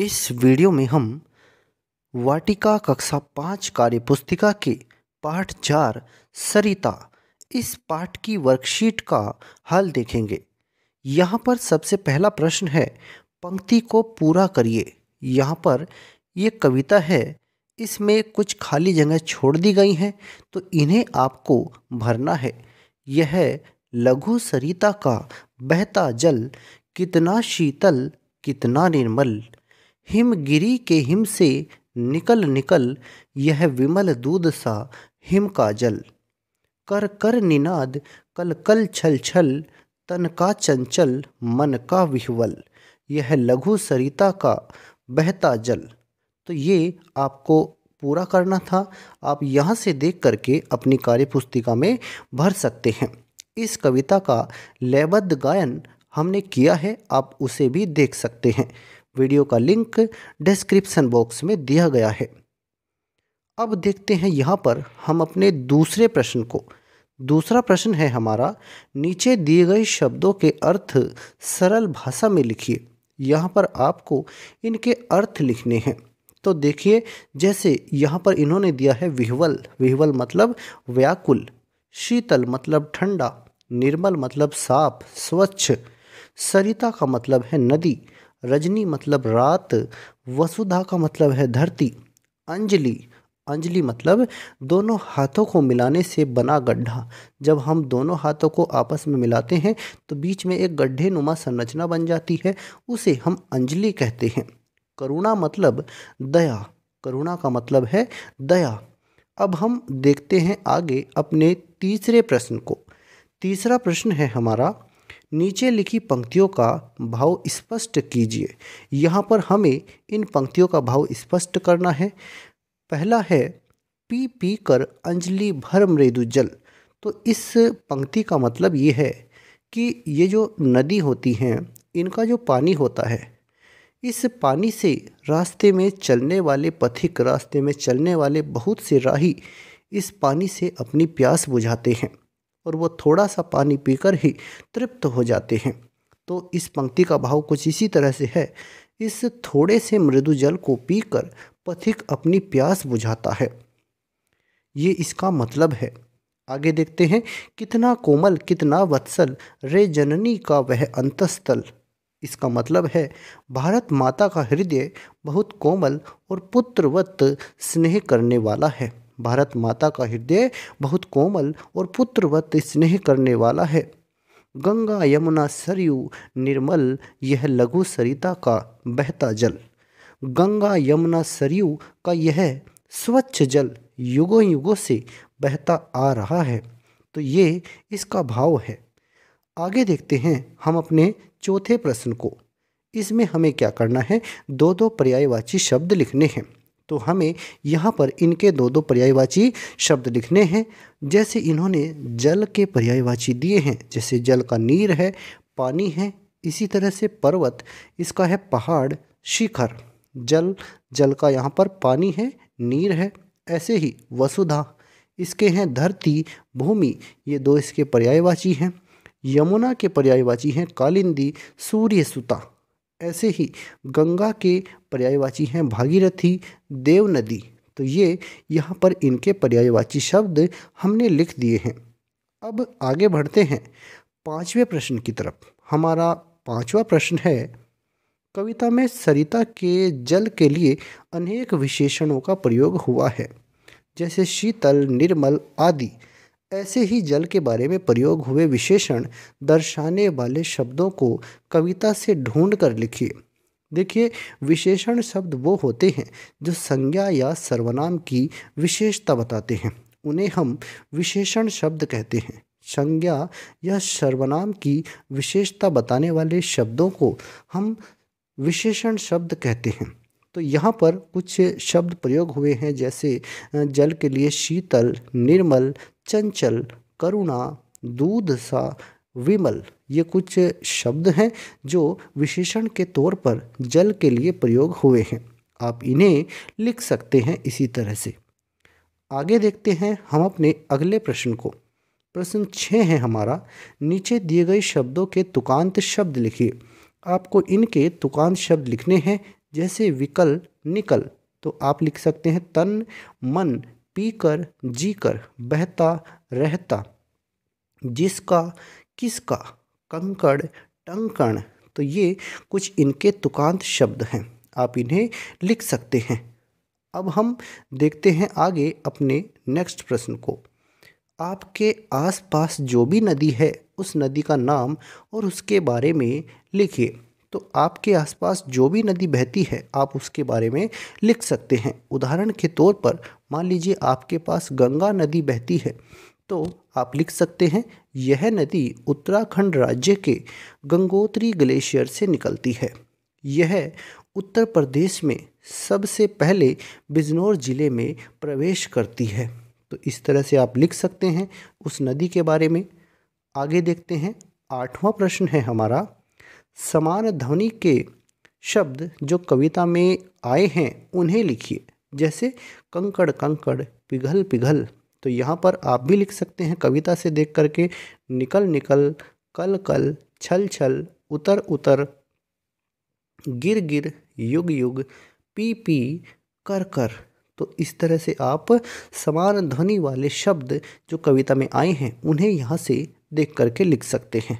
इस वीडियो में हम वाटिका कक्षा 5 कार्यपुस्तिका के पाठ 4 सरिता इस पाठ की वर्कशीट का हल देखेंगे। यहाँ पर सबसे पहला प्रश्न है, पंक्ति को पूरा करिए। यहाँ पर ये कविता है, इसमें कुछ खाली जगह छोड़ दी गई हैं, तो इन्हें आपको भरना है। यह लघु सरिता का बहता जल कितना शीतल कितना निर्मल, हिमगिरी के हिम से निकल निकल यह विमल दूध सा हिम का जल, कर कर निनाद कल कल छल छल तन का चंचल मन का विह्वल, यह लघु सरिता का बहता जल। तो ये आपको पूरा करना था। आप यहाँ से देख करके अपनी कार्यपुस्तिका में भर सकते हैं। इस कविता का लयबद्ध गायन हमने किया है, आप उसे भी देख सकते हैं। वीडियो का लिंक डिस्क्रिप्शन बॉक्स में दिया गया है। अब देखते हैं यहाँ पर हम अपने दूसरे प्रश्न को। दूसरा प्रश्न है हमारा, नीचे दिए गए शब्दों के अर्थ सरल भाषा में लिखिए। यहाँ पर आपको इनके अर्थ लिखने हैं। तो देखिए, जैसे यहाँ पर इन्होंने दिया है विह्वल। विह्वल मतलब व्याकुल, शीतल मतलब ठंडा, निर्मल मतलब साफ स्वच्छ, सरिता का मतलब है नदी, रजनी मतलब रात, वसुधा का मतलब है धरती, अंजलि अंजलि मतलब दोनों हाथों को मिलाने से बना गड्ढा। जब हम दोनों हाथों को आपस में मिलाते हैं तो बीच में एक गड्ढे नुमा संरचना बन जाती है, उसे हम अंजलि कहते हैं। करुणा मतलब दया, करुणा का मतलब है दया। अब हम देखते हैं आगे अपने तीसरे प्रश्न को। तीसरा प्रश्न है हमारा, नीचे लिखी पंक्तियों का भाव स्पष्ट कीजिए। यहाँ पर हमें इन पंक्तियों का भाव स्पष्ट करना है। पहला है, पी पी कर अंजलि भर मृदु जल। तो इस पंक्ति का मतलब ये है कि ये जो नदी होती हैं, इनका जो पानी होता है, इस पानी से रास्ते में चलने वाले पथिक, रास्ते में चलने वाले बहुत से राही इस पानी से अपनी प्यास बुझाते हैं और वो थोड़ा सा पानी पीकर ही तृप्त हो जाते हैं। तो इस पंक्ति का भाव कुछ इसी तरह से है, इस थोड़े से मृदु जल को पीकर पथिक अपनी प्यास बुझाता है, ये इसका मतलब है। आगे देखते हैं, कितना कोमल कितना वत्सल रे जननी का वह अंतस्थल। इसका मतलब है भारत माता का हृदय बहुत कोमल और पुत्रवत स्नेह करने वाला है। भारत माता का हृदय बहुत कोमल और पुत्रवत स्नेह करने वाला है। गंगा यमुना सरयू निर्मल यह लघु सरिता का बहता जल। गंगा यमुना सरयू का यह स्वच्छ जल युगों युगों से बहता आ रहा है। तो ये इसका भाव है। आगे देखते हैं हम अपने चौथे प्रश्न को। इसमें हमें क्या करना है, दो दो पर्यायवाची शब्द लिखने हैं। तो हमें यहाँ पर इनके दो दो पर्यायवाची शब्द लिखने हैं। जैसे इन्होंने जल के पर्यायवाची दिए हैं, जैसे जल का नीर है, पानी है, इसी तरह से पर्वत, इसका है पहाड़, शिखर। जल, जल का यहाँ पर पानी है, नीर है। ऐसे ही वसुधा, इसके हैं धरती, भूमि, ये दो इसके पर्यायवाची हैं। यमुना के पर्यायवाची हैं कालिंदी, सूर्य, सुता। ऐसे ही गंगा के पर्यायवाची हैं भागीरथी, देव नदी। तो ये यहाँ पर इनके पर्यायवाची शब्द हमने लिख दिए हैं। अब आगे बढ़ते हैं पांचवें प्रश्न की तरफ। हमारा पांचवा प्रश्न है, कविता में सरिता के जल के लिए अनेक विशेषणों का प्रयोग हुआ है, जैसे शीतल, निर्मल आदि। ऐसे ही जल के बारे में प्रयोग हुए विशेषण दर्शाने वाले शब्दों को कविता से ढूंढ कर लिखिए। देखिए, विशेषण शब्द वो होते हैं जो संज्ञा या सर्वनाम की विशेषता बताते हैं, उन्हें हम विशेषण शब्द कहते हैं। संज्ञा या सर्वनाम की विशेषता बताने वाले शब्दों को हम विशेषण शब्द कहते हैं। तो यहाँ पर कुछ शब्द प्रयोग हुए हैं, जैसे जल के लिए शीतल, निर्मल, चंचल, करुणा, दूध सा, विमल। ये कुछ शब्द हैं जो विशेषण के तौर पर जल के लिए प्रयोग हुए हैं। आप इन्हें लिख सकते हैं इसी तरह से। आगे देखते हैं हम अपने अगले प्रश्न को। प्रश्न 6 है हमारा, नीचे दिए गए शब्दों के तुकांत शब्द लिखिए। आपको इनके तुकांत शब्द लिखने हैं, जैसे विकल निकल, तो आप लिख सकते हैं तन मन पी कर जी कर बहता रहता, जिसका किसका कंकड़ टंकण। तो ये कुछ इनके तुकांत शब्द हैं, आप इन्हें लिख सकते हैं। अब हम देखते हैं आगे अपने नेक्स्ट प्रश्न को। आपके आसपास जो भी नदी है उस नदी का नाम और उसके बारे में लिखिए। तो आपके आसपास जो भी नदी बहती है आप उसके बारे में लिख सकते हैं। उदाहरण के तौर पर मान लीजिए आपके पास गंगा नदी बहती है, तो आप लिख सकते हैं यह नदी उत्तराखंड राज्य के गंगोत्री ग्लेशियर से निकलती है। यह उत्तर प्रदेश में सबसे पहले बिजनौर जिले में प्रवेश करती है। तो इस तरह से आप लिख सकते हैं उस नदी के बारे में। आगे देखते हैं, 8वां प्रश्न है हमारा, समान ध्वनि के शब्द जो कविता में आए हैं उन्हें लिखिए। जैसे कंकड़ कंकड़ पिघल पिघल, तो यहाँ पर आप भी लिख सकते हैं कविता से देख करके, निकल निकल कल कल छल छल उतर उतर गिर गिर युग युग पी पी कर कर। तो इस तरह से आप समान ध्वनि वाले शब्द जो कविता में आए हैं उन्हें यहाँ से देख करके लिख सकते हैं।